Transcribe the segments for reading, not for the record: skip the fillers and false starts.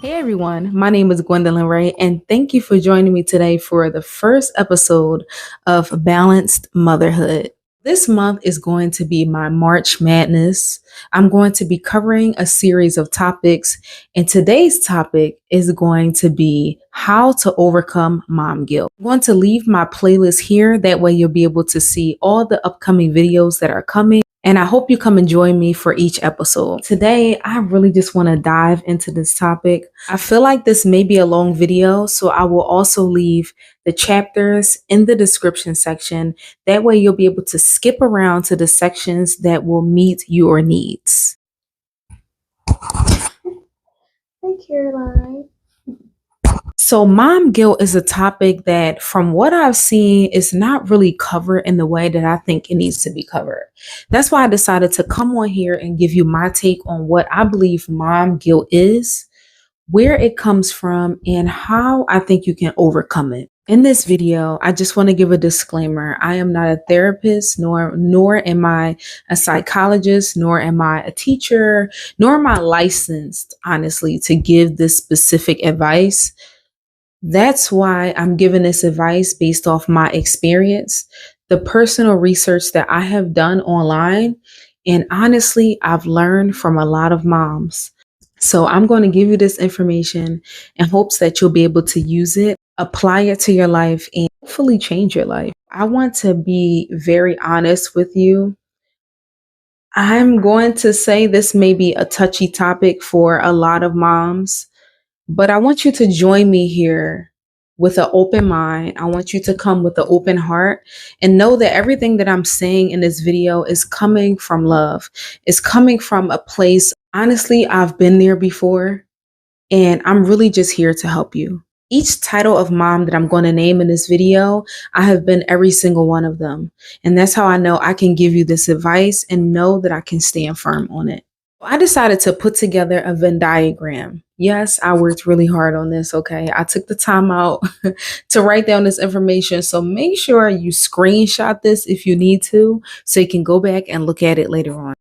Hey everyone, my name is Gwendolyn Ray, and thank you for joining me today for the first episode of Balanced Motherhood. This month is going to be my March Madness. I'm going to be covering a series of topics, and today's topic is going to be how to overcome mom guilt. I'm going to leave my playlist here, that way you'll be able to see all the upcoming videos that are coming. And I hope you come and join me for each episode. Today, I really just want to dive into this topic. I feel like this may be a long video, so I will also leave the chapters in the description section. That way you'll be able to skip around to the sections that will meet your needs. Hey, Caroline. So, mom guilt is a topic that, from what I've seen, is not really covered in the way that I think it needs to be covered. That's why I decided to come on here and give you my take on what I believe mom guilt is, where it comes from, and how I think you can overcome it. In this video, I just want to give a disclaimer. I am not a therapist, nor am I a psychologist, nor am I a teacher, nor am I licensed, honestly, to give this specific advice. That's why I'm giving this advice based off my experience, the personal research that I have done online. And honestly, I've learned from a lot of moms. So I'm going to give you this information in hopes that you'll be able to use it, apply it to your life, and hopefully change your life. I want to be very honest with you. I'm going to say this may be a touchy topic for a lot of moms, but I want you to join me here with an open mind. I want you to come with an open heart and know that everything that I'm saying in this video is coming from love. It's coming from a place, honestly, I've been there before, and I'm really just here to help you. Each title of mom that I'm going to name in this video, I have been every single one of them. And that's how I know I can give you this advice and know that I can stand firm on it. I decided to put together a Venn diagram. Yes, I worked really hard on this, okay? I took the time out to write down this information. So make sure you screenshot this if you need to, so you can go back and look at it later on.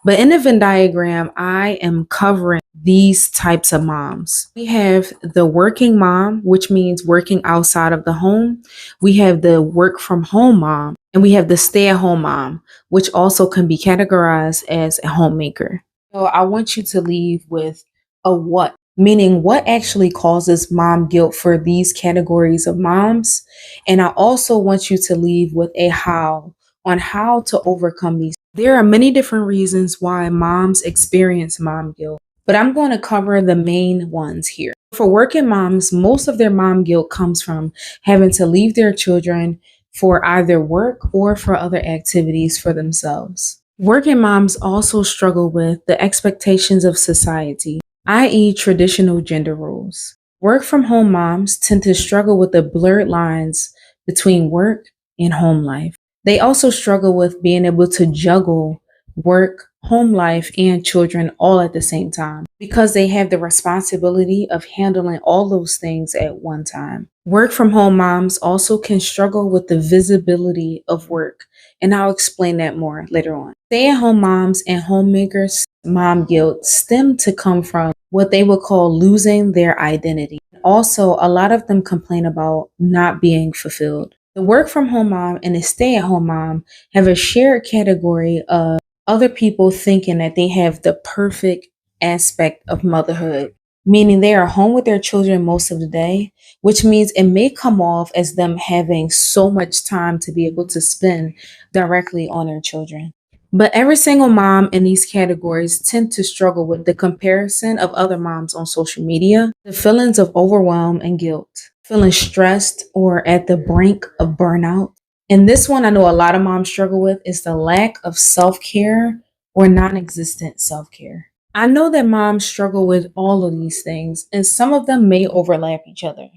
But in the Venn diagram, I am covering these types of moms. We have the working mom, which means working outside of the home. We have the work from home mom, and we have the stay-at-home mom, which also can be categorized as a homemaker. So I want you to leave with a what, meaning what actually causes mom guilt for these categories of moms. And I also want you to leave with a how, on how to overcome these. There are many different reasons why moms experience mom guilt, but I'm going to cover the main ones here. For working moms, most of their mom guilt comes from having to leave their children for either work or for other activities for themselves. Working moms also struggle with the expectations of society, i.e., traditional gender roles. Work from home moms tend to struggle with the blurred lines between work and home life. They also struggle with being able to juggle work, home life, and children all at the same time because they have the responsibility of handling all those things at one time. Work from home moms also can struggle with the visibility of work, and I'll explain that more later on. Stay-at-home moms and homemakers' mom guilt stem to come from what they would call losing their identity. Also, a lot of them complain about not being fulfilled. The work from home mom and the stay-at-home mom have a shared category of other people thinking that they have the perfect aspect of motherhood, meaning they are home with their children most of the day, which means it may come off as them having so much time to be able to spend directly on their children. But every single mom in these categories tend to struggle with the comparison of other moms on social media, the feelings of overwhelm and guilt, feeling stressed or at the brink of burnout. And this one I know a lot of moms struggle with is the lack of self-care or non-existent self-care. I know that moms struggle with all of these things, and some of them may overlap each other.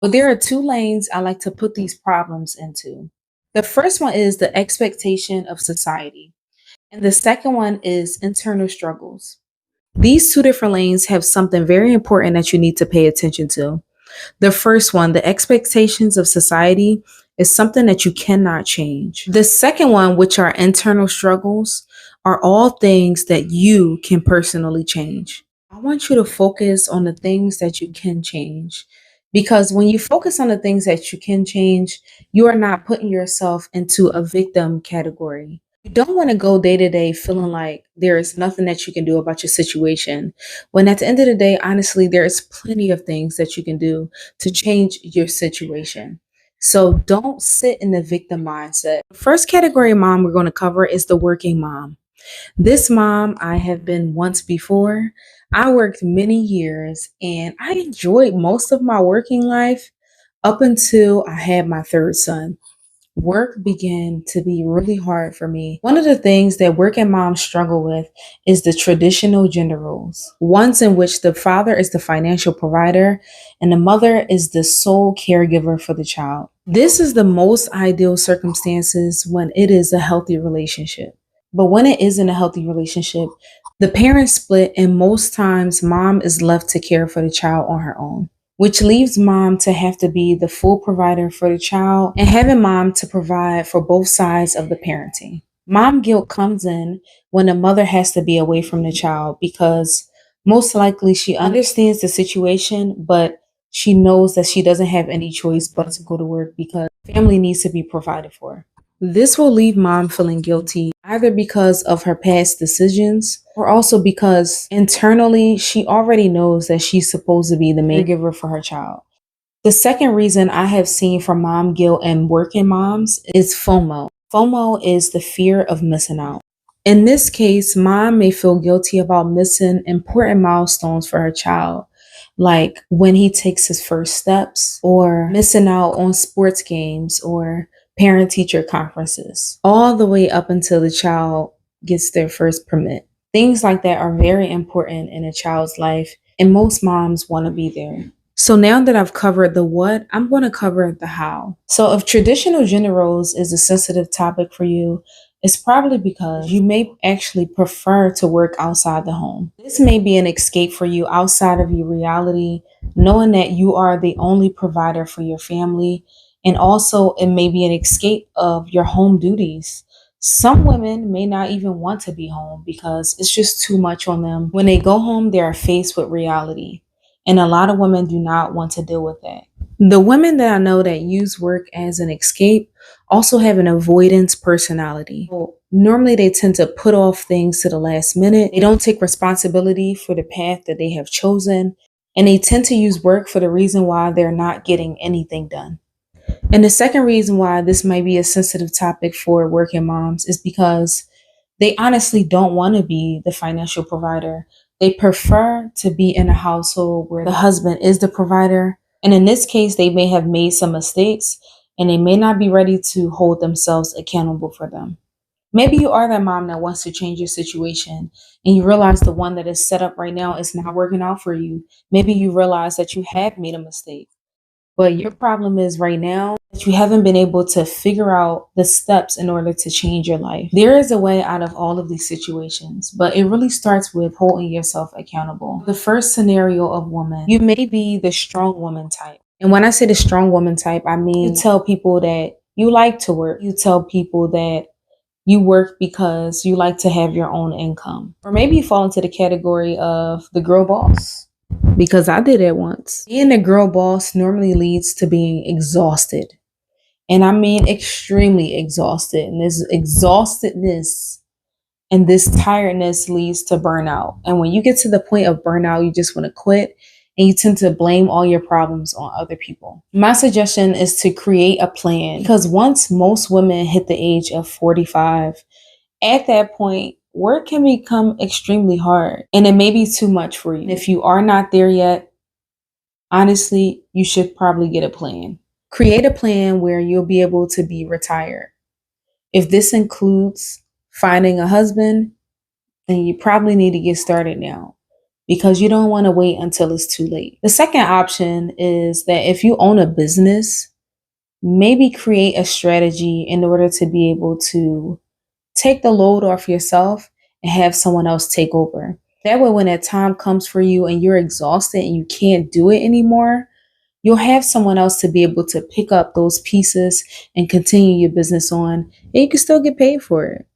But there are two lanes I like to put these problems into. The first one is the expectation of society, and the second one is internal struggles. These two different lanes have something very important that you need to pay attention to. The first one, the expectations of society, is something that you cannot change. The second one, which are internal struggles, are all things that you can personally change. I I want you to focus on the things that you can change. Because when you focus on the things that you can change, you are not putting yourself into a victim category. You don't want to go day to day feeling like there is nothing that you can do about your situation. When at the end of the day, honestly, there is plenty of things that you can do to change your situation. So don't sit in the victim mindset. The first category of mom we're going to cover is the working mom. This mom I have been once before. I worked many years and I enjoyed most of my working life up until I had my third son. Work began to be really hard for me. One of the things that working moms struggle with is the traditional gender roles, ones in which the father is the financial provider and the mother is the sole caregiver for the child. This is the most ideal circumstances when it is a healthy relationship. But when it isn't a healthy relationship, the parents split and most times mom is left to care for the child on her own, which leaves mom to have to be the full provider for the child and having mom to provide for both sides of the parenting. Mom guilt comes in when the mother has to be away from the child because most likely she understands the situation, but she knows that she doesn't have any choice but to go to work because family needs to be provided for. This will leave mom feeling guilty either because of her past decisions or also because internally she already knows that she's supposed to be the main caregiver for her child. The second reason I have seen for mom guilt and working moms is FOMO. FOMO is the fear of missing out. In this case, mom may feel guilty about missing important milestones for her child, like when he takes his first steps, or missing out on sports games or parent teacher conferences, all the way up until the child gets their first permit. Things like that are very important in a child's life, and most moms want to be there. So now that I've covered the what, I'm going to cover the how. So if traditional gender roles is a sensitive topic for you, it's probably because you may actually prefer to work outside the home. This may be an escape for you outside of your reality, knowing that you are the only provider for your family. And also, it may be an escape of your home duties. Some women may not even want to be home because it's just too much on them. When they go home, they are faced with reality. And a lot of women do not want to deal with that. The women that I know that use work as an escape also have an avoidance personality. So normally, they tend to put off things to the last minute. They don't take responsibility for the path that they have chosen. And they tend to use work for the reason why they're not getting anything done. And the second reason why this might be a sensitive topic for working moms is because they honestly don't want to be the financial provider. They prefer to be in a household where the husband is the provider. And in this case, they may have made some mistakes and they may not be ready to hold themselves accountable for them. Maybe you are that mom that wants to change your situation and you realize the one that is set up right now is not working out for you. Maybe you realize that you have made a mistake. But your problem is right now that you haven't been able to figure out the steps in order to change your life. There is a way out of all of these situations, but it really starts with holding yourself accountable. The first scenario of woman, you may be the strong woman type. And when I say the strong woman type, I mean you tell people that you like to work. You tell people that you work because you like to have your own income. Or maybe you fall into the category of the girl boss, because I did it once. Being a girl boss normally leads to being exhausted. And I mean extremely exhausted. And this exhaustedness and this tiredness leads to burnout. And when you get to the point of burnout, you just want to quit and you tend to blame all your problems on other people. My suggestion is to create a plan because once most women hit the age of 45, at that point, work can become extremely hard and it may be too much for you. If you are not there yet, honestly, you should probably get a plan. Create a plan where you'll be able to be retired. If this includes finding a husband, then you probably need to get started now because you don't want to wait until it's too late. The second option is that if you own a business, maybe create a strategy in order to be able to take the load off yourself and have someone else take over. That way, when that time comes for you and you're exhausted and you can't do it anymore, you'll have someone else to be able to pick up those pieces and continue your business on, and you can still get paid for it.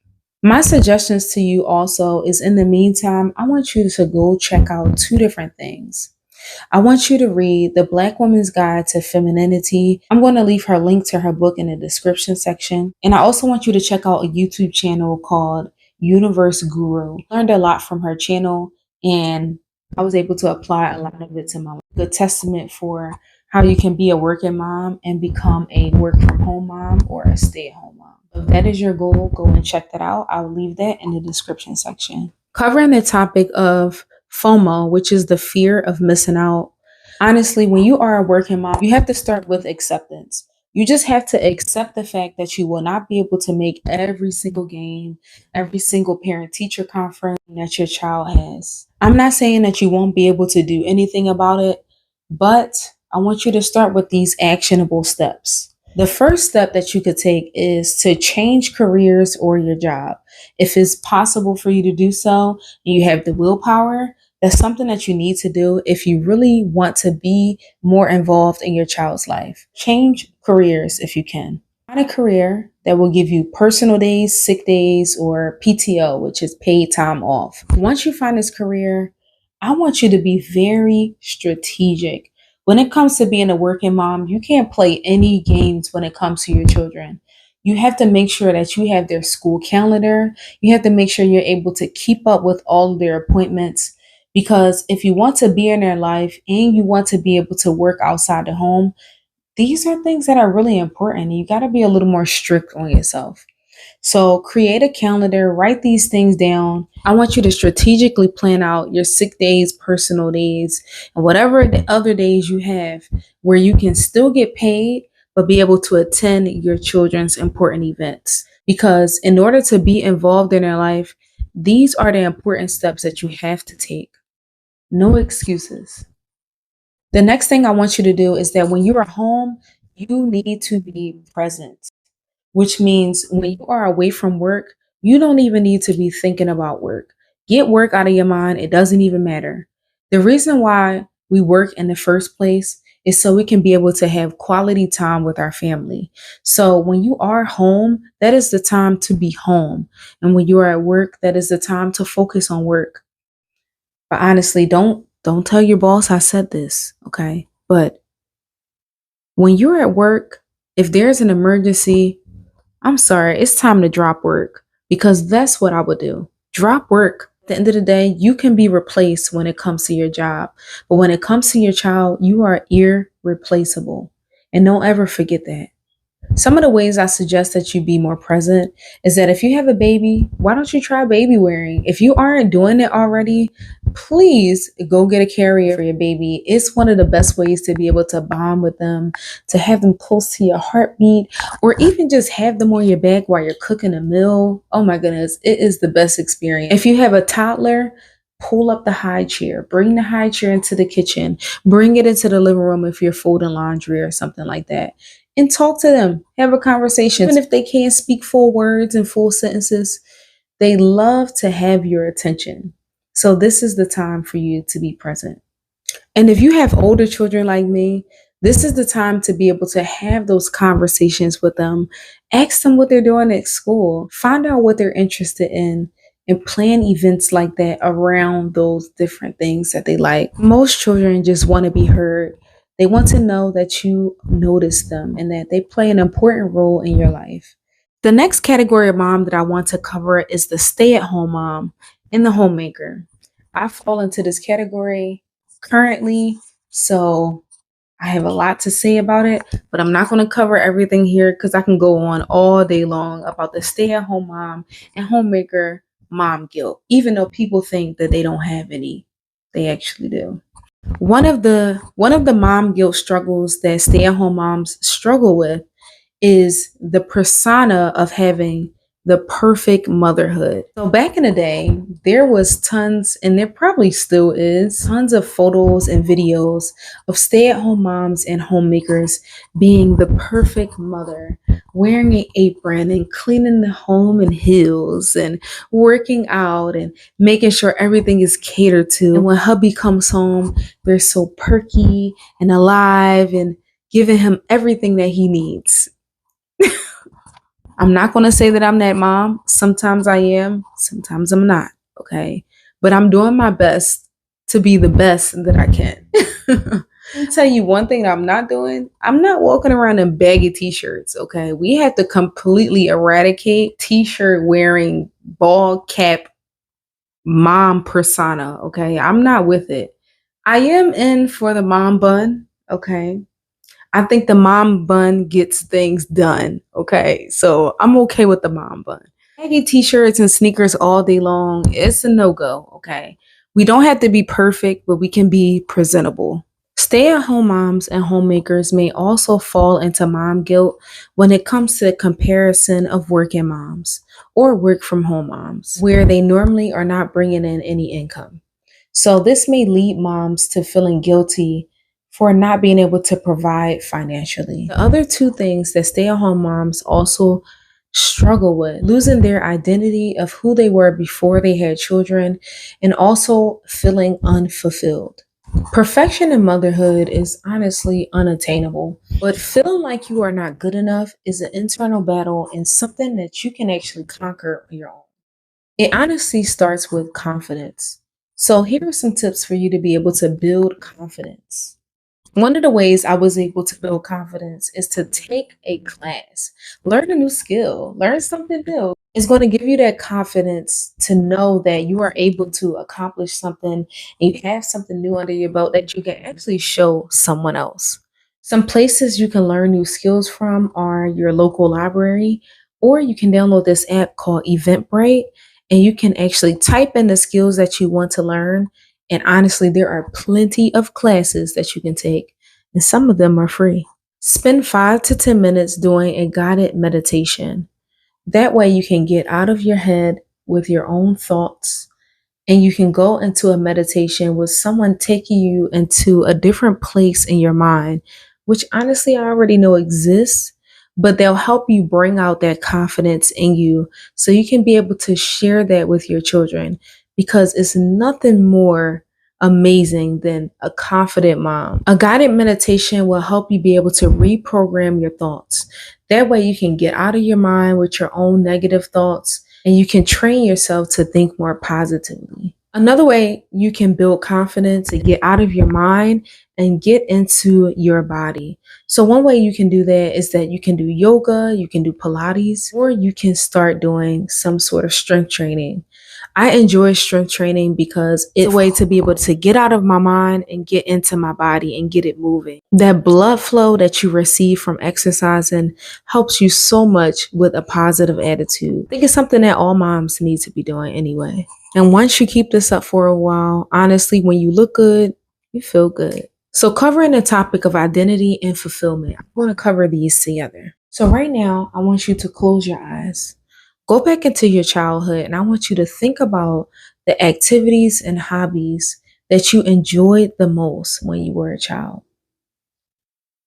My suggestions to you also is, in the meantime, I want you to go check out two different things. I want you to read The Black Woman's Guide to Femininity. I'm going to leave her link to her book in the description section. And I also want you to check out a YouTube channel called Universe Guru. Learned a lot from her channel, and I was able to apply a lot of it to my life. Good testament for how you can be a working mom and become a work from home mom or a stay at home mom. If that is your goal, go and check that out. I'll leave that in the description section. Covering the topic of FOMO, which is the fear of missing out. Honestly, when you are a working mom, you have to start with acceptance. You just have to accept the fact that you will not be able to make every single game, every single parent teacher conference that your child has. I'm not saying that you won't be able to do anything about it, but I want you to start with these actionable steps. The first step that you could take is to change careers or your job. If it's possible for you to do so and you have the willpower, that's something that you need to do if you really want to be more involved in your child's life. Change careers if you can. Find a career that will give you personal days, sick days, or PTO, which is paid time off. Once you find this career, I want you to be very strategic. When it comes to being a working mom, you can't play any games when it comes to your children. You have to make sure that you have their school calendar. You have to make sure you're able to keep up with all of their appointments. Because if you want to be in their life and you want to be able to work outside the home, these are things that are really important. You got to be a little more strict on yourself. So create a calendar, write these things down. I want you to strategically plan out your sick days, personal days, and whatever the other days you have where you can still get paid, but be able to attend your children's important events. Because in order to be involved in their life, these are the important steps that you have to take. No excuses. The next thing I want you to do is that when you are home, you need to be present, which means when you are away from work, you don't even need to be thinking about work. Get work out of your mind. It doesn't even matter. The reason why we work in the first place is so we can be able to have quality time with our family. So when you are home, that is the time to be home. And when you are at work, that is the time to focus on work. But honestly, don't tell your boss I said this, okay? But when you're at work, if there's an emergency, I'm sorry, it's time to drop work, because that's what I would do. Drop work. At the end of the day, you can be replaced when it comes to your job. But when it comes to your child, you are irreplaceable. And don't ever forget that. Some of the ways I suggest that you be more present is that if you have a baby, why don't you try baby wearing? If you aren't doing it already, please go get a carrier for your baby. It's one of the best ways to be able to bond with them, to have them close to your heartbeat, or even just have them on your back while you're cooking a meal. Oh my goodness, it is the best experience. If you have a toddler, pull up the high chair, bring the high chair into the kitchen, bring it into the living room if you're folding laundry or something like that, and talk to them, have a conversation. Even if they can't speak full words and full sentences, they love to have your attention. So this is the time for you to be present. And if you have older children like me, this is the time to be able to have those conversations with them. Ask them what they're doing at school. Find out what they're interested in and plan events like that around those different things that they like. Most children just want to be heard. They want to know that you notice them and that they play an important role in your life. The next category of mom that I want to cover is the stay-at-home mom and the homemaker. I fall into this category currently, so I have a lot to say about it, but I'm not going to cover everything here because I can go on all day long about the stay-at-home mom and homemaker mom guilt, even though people think that they don't have any. They actually do. One of the mom guilt struggles that stay-at-home moms struggle with is the persona of having the perfect motherhood. So back in the day, there was tons, and there probably still is, tons of photos and videos of stay-at-home moms and homemakers being the perfect mother, wearing an apron and cleaning the home in heels and working out and making sure everything is catered to. And when hubby comes home, they're so perky and alive and giving him everything that he needs. I'm not going to say that I'm that mom. Sometimes I am, sometimes I'm not. Okay. But I'm doing my best to be the best that I can. Let me tell you one thing that I'm not doing. I'm not walking around in baggy t-shirts. Okay. We have to completely eradicate t-shirt wearing ball cap mom persona. Okay. I'm not with it. I am in for the mom bun. Okay. I think the mom bun gets things done. Okay. So I'm okay with the mom bun. Baggy t-shirts and sneakers all day long, it's a no-go. Okay. We don't have to be perfect, but we can be presentable. Stay-at-home moms and homemakers may also fall into mom guilt when it comes to the comparison of working moms or work from home moms, where they normally are not bringing in any income. So, this may lead moms to feeling guilty for not being able to provide financially. The other two things that stay at home moms also struggle with losing their identity of who they were before they had children and also feeling unfulfilled. Perfection in motherhood is honestly unattainable, but feeling like you are not good enough is an internal battle and something that you can actually conquer on your own. It honestly starts with confidence. So, here are some tips for you to be able to build confidence. One of the ways I was able to build confidence is to take a class, learn a new skill, learn something new. It's going to give you that confidence to know that you are able to accomplish something and you have something new under your belt that you can actually show someone else. Some places you can learn new skills from are your local library, or you can download this app called Eventbrite and you can actually type in the skills that you want to learn, and honestly, there are plenty of classes that you can take, and some of them are free. Spend 5 to 10 minutes doing a guided meditation. That way, you can get out of your head with your own thoughts and you can go into a meditation with someone taking you into a different place in your mind, which honestly I already know exists, but they'll help you bring out that confidence in you so you can be able to share that with your children because it's nothing more amazing than a confident mom. A guided meditation will help you be able to reprogram your thoughts. That way you can get out of your mind with your own negative thoughts and you can train yourself to think more positively. Another way you can build confidence to get out of your mind and get into your body. So, one way you can do that is that you can do yoga, you can do Pilates, or you can start doing some sort of strength training. I enjoy strength training because it's a way to be able to get out of my mind and get into my body and get it moving. That blood flow that you receive from exercising helps you so much with a positive attitude. I think it's something that all moms need to be doing anyway. And once you keep this up for a while, honestly, when you look good, you feel good. So, covering the topic of identity and fulfillment, I'm going to cover these together. So, right now, I want you to close your eyes. Go back into your childhood and I want you to think about the activities and hobbies that you enjoyed the most when you were a child.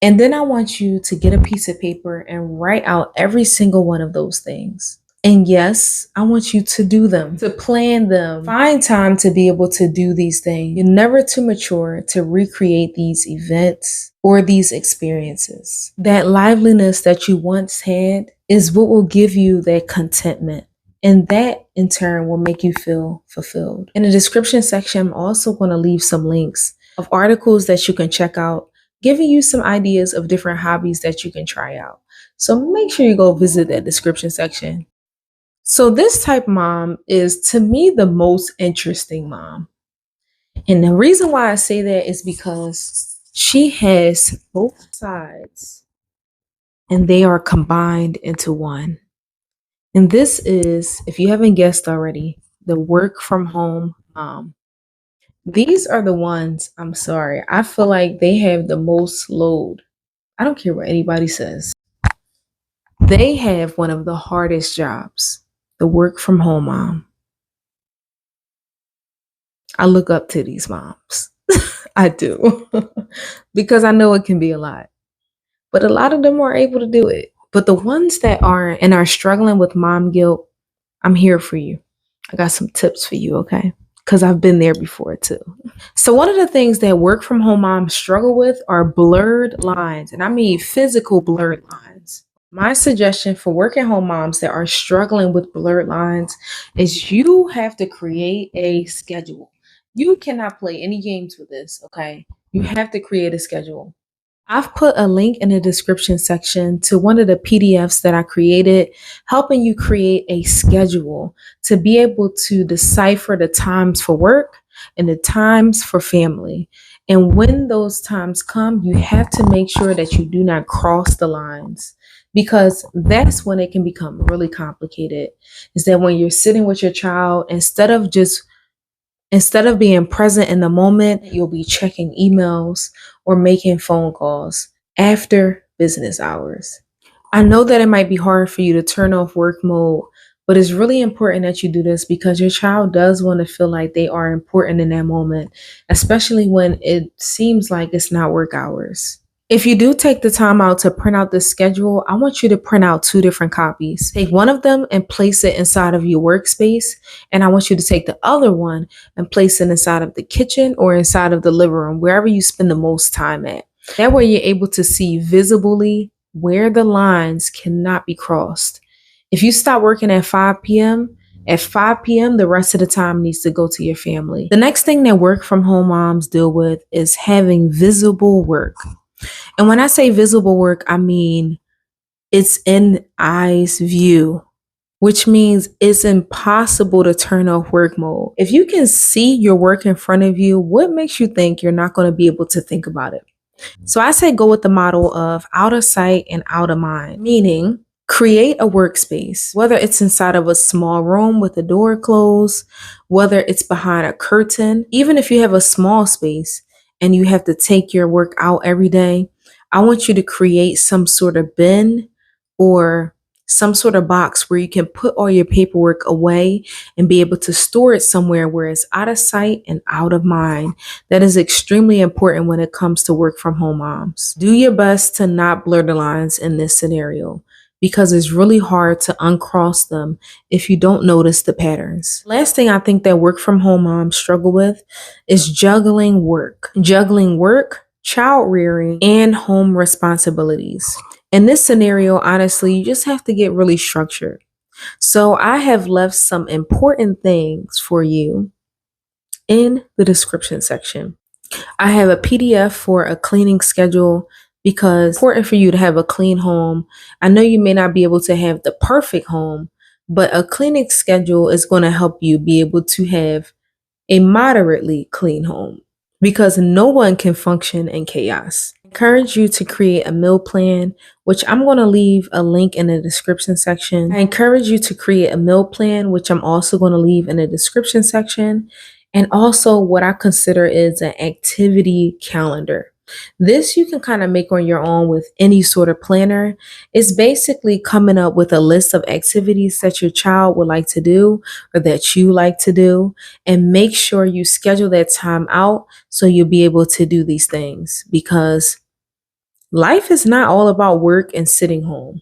And then I want you to get a piece of paper and write out every single one of those things. And yes, I want you to do them, to plan them. Find time to be able to do these things. You're never too mature to recreate these events or these experiences. That liveliness that you once had is what will give you that contentment. And that in turn will make you feel fulfilled. In the description section, I'm also going to leave some links of articles that you can check out, giving you some ideas of different hobbies that you can try out. So make sure you go visit that description section. So this type mom is to me the most interesting mom. And the reason why I say that is because she has both sides and they are combined into one. And this is, if you haven't guessed already, the work from home mom. These are the ones, I'm sorry, I feel like they have the most load. I don't care what anybody says. They have one of the hardest jobs, the work from home mom. I look up to these moms. I do. Because I know it can be a lot. But a lot of them are able to do it. But the ones that aren't and are struggling with mom guilt, I'm here for you. I got some tips for you, okay? Because I've been there before too. So, one of the things that work from home moms struggle with are blurred lines. And I mean physical blurred lines. My suggestion for work at home moms that are struggling with blurred lines is you have to create a schedule. You cannot play any games with this, okay? You have to create a schedule. I've put a link in the description section to one of the PDFs that I created, helping you create a schedule to be able to decipher the times for work and the times for family. And when those times come, you have to make sure that you do not cross the lines because that's when it can become really complicated. Is that when you're sitting with your child, instead of being present in the moment, you'll be checking emails or making phone calls after business hours. I know that it might be hard for you to turn off work mode, but it's really important that you do this because your child does want to feel like they are important in that moment, especially when it seems like it's not work hours. If you do take the time out to print out the schedule, I want you to print out two different copies. Take one of them and place it inside of your workspace. And I want you to take the other one and place it inside of the kitchen or inside of the living room, wherever you spend the most time at. That way you're able to see visibly where the lines cannot be crossed. If you stop working at 5 p.m., at 5 p.m., the rest of the time needs to go to your family. The next thing that work from home moms deal with is having visible work. And when I say visible work, I mean it's in eyes view, which means it's impossible to turn off work mode. If you can see your work in front of you, what makes you think you're not going to be able to think about it? So I say go with the model of out of sight and out of mind, meaning create a workspace, whether it's inside of a small room with the door closed, whether it's behind a curtain, even if you have a small space and you have to take your work out every day, I want you to create some sort of bin or some sort of box where you can put all your paperwork away and be able to store it somewhere where it's out of sight and out of mind. That is extremely important when it comes to work from home moms. Do your best to not blur the lines in this scenario because it's really hard to uncross them if you don't notice the patterns. Last thing I think that work from home moms struggle with is juggling work. Juggling work, child rearing, and home responsibilities. In this scenario, honestly, you just have to get really structured. So I have left some important things for you in the description section. I have a PDF for a cleaning schedule because it's important for you to have a clean home. I know you may not be able to have the perfect home, but a cleaning schedule is going to help you be able to have a moderately clean home because no one can function in chaos. I encourage you to create a meal plan, which I'm going to leave a link in the description section. I encourage you to create a meal plan, which I'm also going to leave in the description section. And also what I consider is an activity calendar. This you can kind of make on your own with any sort of planner. It's basically coming up with a list of activities that your child would like to do or that you like to do, and make sure you schedule that time out so you'll be able to do these things because life is not all about work and sitting home.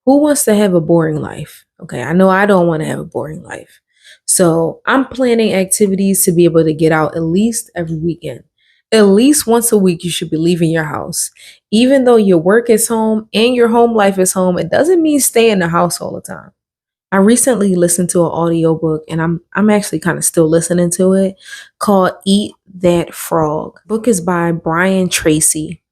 Who wants to have a boring life? Okay, I know I don't want to have a boring life. So I'm planning activities to be able to get out at least every weekend. At least once a week, you should be leaving your house. Even though your work is home and your home life is home, it doesn't mean stay in the house all the time. I recently listened to an audiobook and I'm actually kind of still listening to it called Eat That Frog. The book is by Brian Tracy.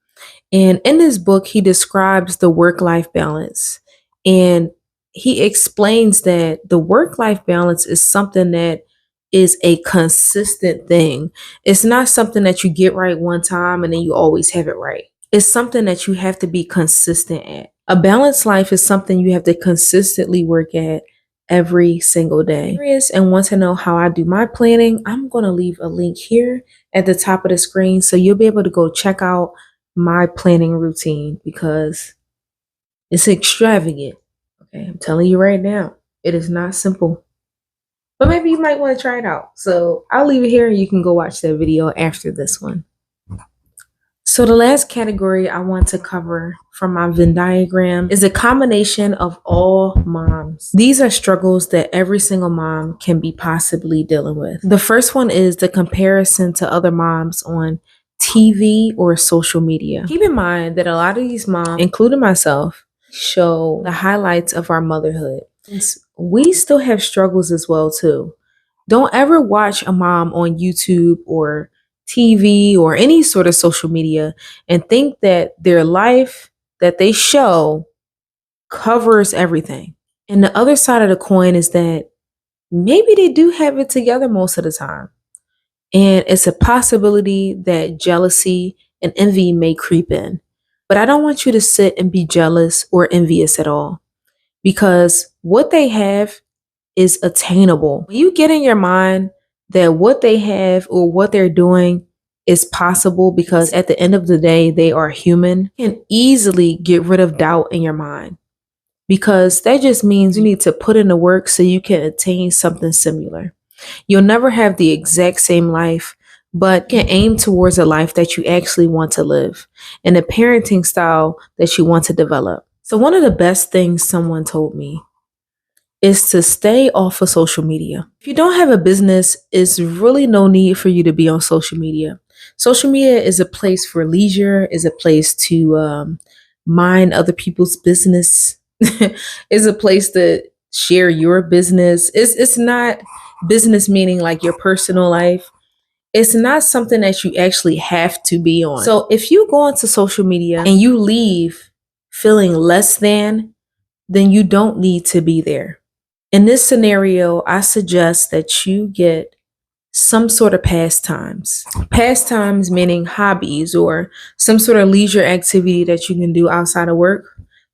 And in this book, he describes the work life balance. And he explains that the work life balance is something that is a consistent thing. It's not something that you get right one time and then you always have it right. It's something that you have to be consistent at. A balanced life is something you have to consistently work at every single day. Curious and want to know how I do my planning? I'm going to leave a link here at the top of the screen so you'll be able to go check out my planning routine because it's extravagant. Okay, I'm telling you right now, it is not simple. But maybe you might want to try it out. So I'll leave it here and you can go watch that video after this one. So the last category I want to cover from my Venn diagram is a combination of all moms. These are struggles that every single mom can be possibly dealing with. The first one is the comparison to other moms on TV or social media. Keep in mind that a lot of these moms, including myself, show the highlights of our motherhood. We still have struggles as well too. Don't ever watch a mom on YouTube or TV or any sort of social media and think that their life that they show covers everything. And the other side of the coin is that maybe they do have it together most of the time. And it's a possibility that jealousy and envy may creep in. But I don't want you to sit and be jealous or envious at all because what they have is attainable. When you get in your mind that what they have or what they're doing is possible because at the end of the day, they are human, you can easily get rid of doubt in your mind because that just means you need to put in the work so you can attain something similar. You'll never have the exact same life, but you can aim towards a life that you actually want to live and a parenting style that you want to develop. So, one of the best things someone told me is to stay off of social media. If you don't have a business, it's really no need for you to be on social media. Social media is a place for leisure, is a place to mind other people's business, is a place to share your business. It's not business meaning like your personal life. It's not something that you actually have to be on. So if you go onto social media and you leave feeling less than, then you don't need to be there. In this scenario, I suggest that you get some sort of pastimes. Pastimes meaning hobbies or some sort of leisure activity that you can do outside of work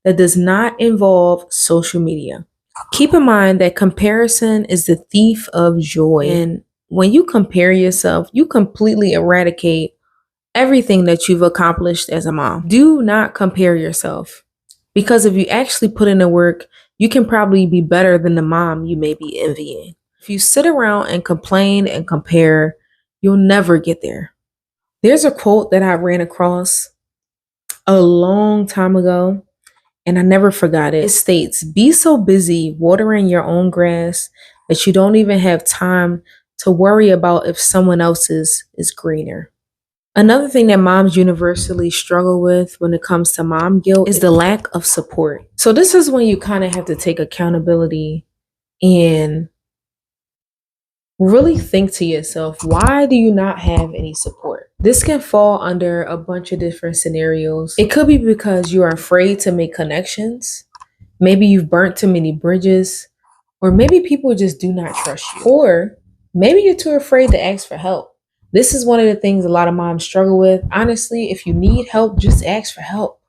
that does not involve social media. Keep in mind that comparison is the thief of joy. And when you compare yourself, you completely eradicate everything that you've accomplished as a mom. Do not compare yourself because if you actually put in the work, you can probably be better than the mom you may be envying. If you sit around and complain and compare, you'll never get there. There's a quote that I ran across a long time ago, and I never forgot it. It states, "Be so busy watering your own grass that you don't even have time to worry about if someone else's is greener." Another thing that moms universally struggle with when it comes to mom guilt is the lack of support. So this is when you kind of have to take accountability and really think to yourself, why do you not have any support? This can fall under a bunch of different scenarios. It could be because you are afraid to make connections. Maybe you've burnt too many bridges, or maybe people just do not trust you, or maybe you're too afraid to ask for help. This is one of the things a lot of moms struggle with. Honestly, if you need help, just ask for help.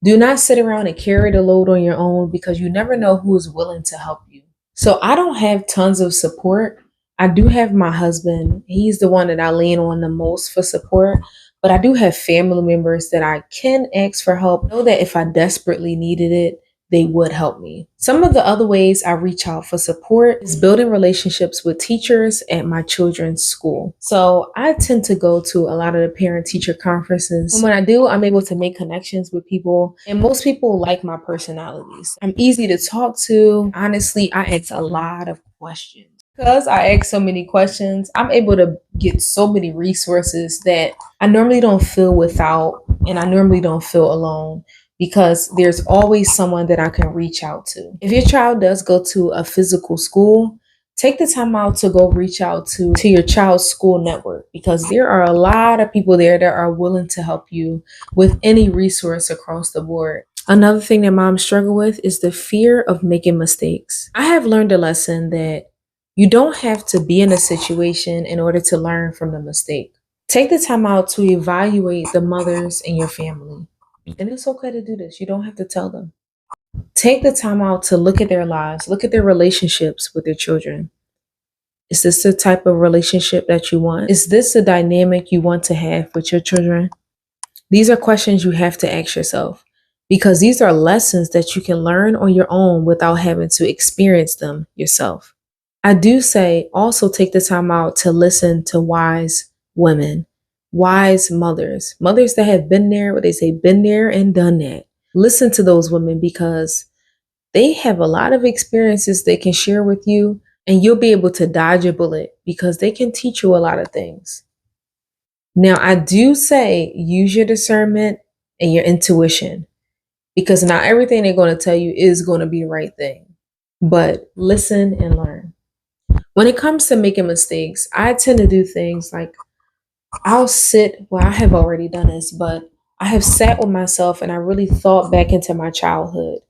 Do not sit around and carry the load on your own because you never know who is willing to help you. So I don't have tons of support. I do have my husband. He's the one that I lean on the most for support. But I do have family members that I can ask for help. I know that if I desperately needed it, they would help me. Some of the other ways I reach out for support is building relationships with teachers at my children's school. So I tend to go to a lot of the parent teacher conferences. And when I do, I'm able to make connections with people. And most people like my personalities. I'm easy to talk to. Honestly, I ask a lot of questions. Because I ask so many questions, I'm able to get so many resources that I normally don't feel without, and I normally don't feel alone because there's always someone that I can reach out to. If your child does go to a physical school, take the time out to go reach out to your child's school network because there are a lot of people there that are willing to help you with any resource across the board. Another thing that moms struggle with is the fear of making mistakes. I have learned a lesson that you don't have to be in a situation in order to learn from the mistake. Take the time out to evaluate the mothers in your family. And it's okay to do this. You don't have to tell them. Take the time out to look at their lives, look at their relationships with their children. Is this the type of relationship that you want? Is this the dynamic you want to have with your children? These are questions you have to ask yourself because these are lessons that you can learn on your own without having to experience them yourself. I do say also take the time out to listen to wise women, wise mothers, mothers that have been there, what they say, been there and done that. Listen to those women because they have a lot of experiences they can share with you and you'll be able to dodge a bullet because they can teach you a lot of things. Now, I do say use your discernment and your intuition. because not everything they're going to tell you is going to be the right thing. But listen and learn. When it comes to making mistakes, I tend to do things like I have already done this, but I have sat with myself and I really thought back into my childhood.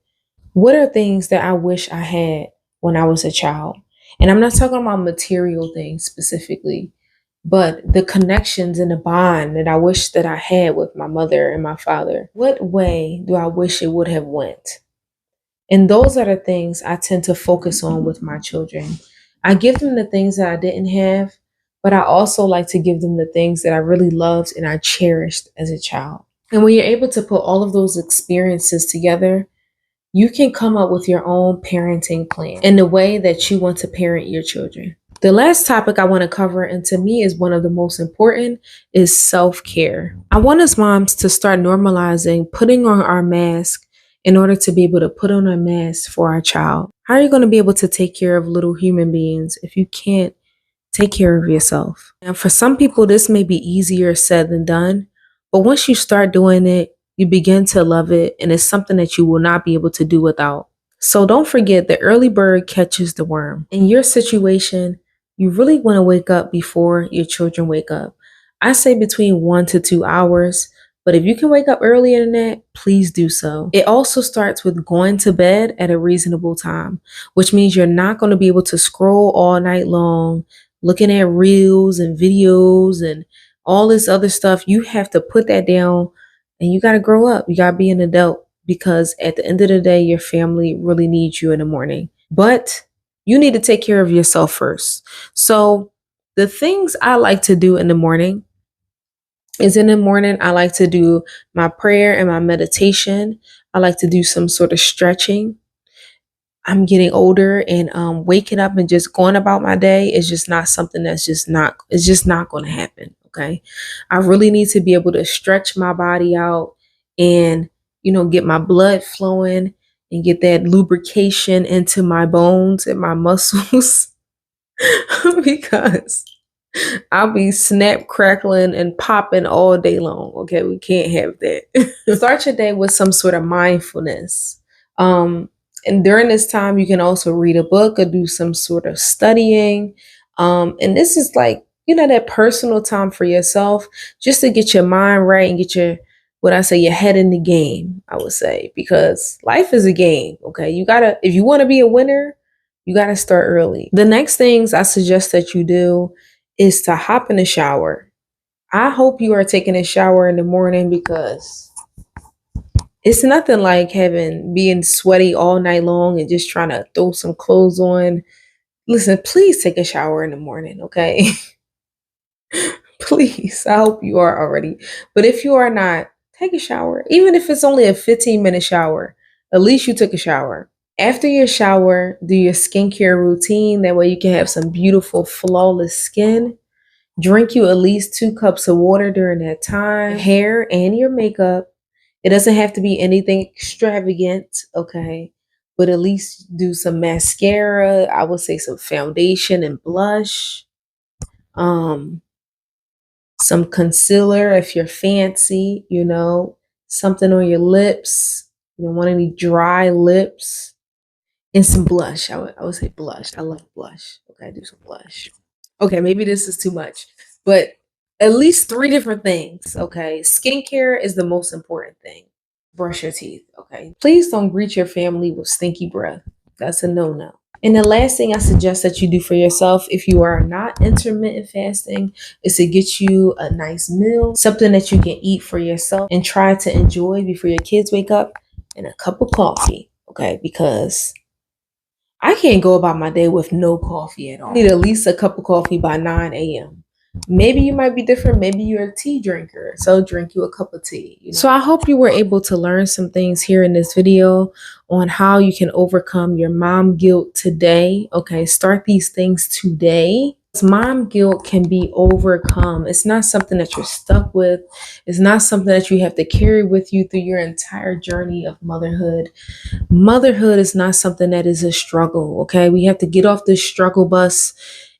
What are things that I wish I had when I was a child? And I'm not talking about material things specifically, but the connections and the bond that I wish that I had with my mother and my father. What way do I wish it would have went? And those are the things I tend to focus on with my children. I give them the things that I didn't have, but I also like to give them the things that I really loved and I cherished as a child. And when you're able to put all of those experiences together, you can come up with your own parenting plan in the way that you want to parent your children. The last topic I want to cover, and to me is one of the most important, is self-care. I want us moms to start normalizing putting on our mask in order to be able to put on a mask for our child. How are you going to be able to take care of little human beings if you can't take care of yourself? And for some people, this may be easier said than done, but once you start doing it, you begin to love it, and it's something that you will not be able to do without. So don't forget, the early bird catches the worm. In your situation, you really want to wake up before your children wake up. I say between 1 to 2 hours, but if you can wake up earlier than that, please do so. It also starts with going to bed at a reasonable time, which means you're not going to be able to scroll all night long, looking at reels and videos and all this other stuff. You have to put that down and you got to grow up. You got to be an adult, because at the end of the day, your family really needs you in the morning. But you need to take care of yourself first. So the things I like to do in the morning is I like to do my prayer and my meditation. I like to do some sort of stretching. I'm getting older, and waking up and just going about my day is just not something it's just not going to happen. Okay. I really need to be able to stretch my body out and, get my blood flowing and get that lubrication into my bones and my muscles because I'll be snap, crackling, and popping all day long. Okay, we can't have that. Start your day with some sort of mindfulness. And during this time, you can also read a book or do some sort of studying. And this is like, that personal time for yourself, just to get your mind right and get your head in the game, I would say, because life is a game. Okay, if you want to be a winner, you got to start early. The next things I suggest that you do is to hop in the shower. I hope you are taking a shower in the morning, because it's nothing like being sweaty all night long and just trying to throw some clothes on. Listen, please take a shower in the morning, okay? Please. I hope you are already. But if you are not, take a shower. Even if it's only a 15-minute shower, at least you took a shower. After your shower, do your skincare routine. That way you can have some beautiful, flawless skin. Drink you at least 2 cups of water during that time. Hair and your makeup. It doesn't have to be anything extravagant, okay? But at least do some mascara. I would say some foundation and blush. Some concealer if you're fancy, something on your lips. You don't want any dry lips. And some blush. I would say blush. I love blush. Okay, do some blush. Okay, maybe this is too much, but at least 3 different things. Okay, skincare is the most important thing. Brush your teeth. Okay, please don't greet your family with stinky breath. That's a no-no. And the last thing I suggest that you do for yourself, if you are not intermittent fasting, is to get you a nice meal, something that you can eat for yourself and try to enjoy before your kids wake up, and a cup of coffee. Okay, because I can't go about my day with no coffee at all. I need at least a cup of coffee by 9 a.m. Maybe you might be different. Maybe you're a tea drinker, so drink you a cup of tea. So I hope you were able to learn some things here in this video on how you can overcome your mom guilt today. Okay, start these things today. Mom guilt can be overcome. It's not something that you're stuck with. It's not something that you have to carry with you through your entire journey of motherhood. Motherhood is not something that is a struggle. Okay, we have to get off this struggle bus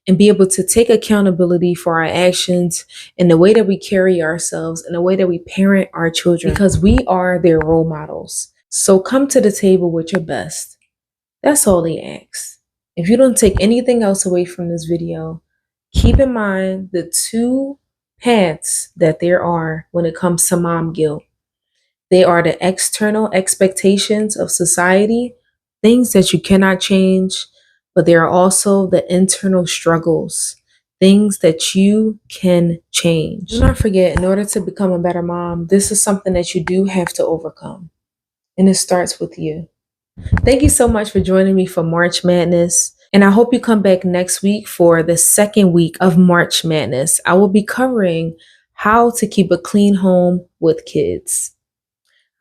and be able to take accountability for our actions and the way that we carry ourselves and the way that we parent our children, because we are their role models. So come to the table with your best. That's all they ask. If you don't take anything else away from this video, keep in mind the two paths that there are when it comes to mom guilt. They are the external expectations of society, things that you cannot change, but there are also the internal struggles, things that you can change. Do not forget, in order to become a better mom, this is something that you do have to overcome, and it starts with you. Thank you so much for joining me for March Madness. And I hope you come back next week for the second week of March Madness. I will be covering how to keep a clean home with kids.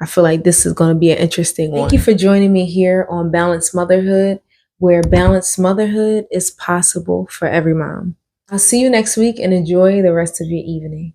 I feel like this is going to be an interesting one. Thank you for joining me here on Balanced Motherhood, where balanced motherhood is possible for every mom. I'll see you next week and enjoy the rest of your evening.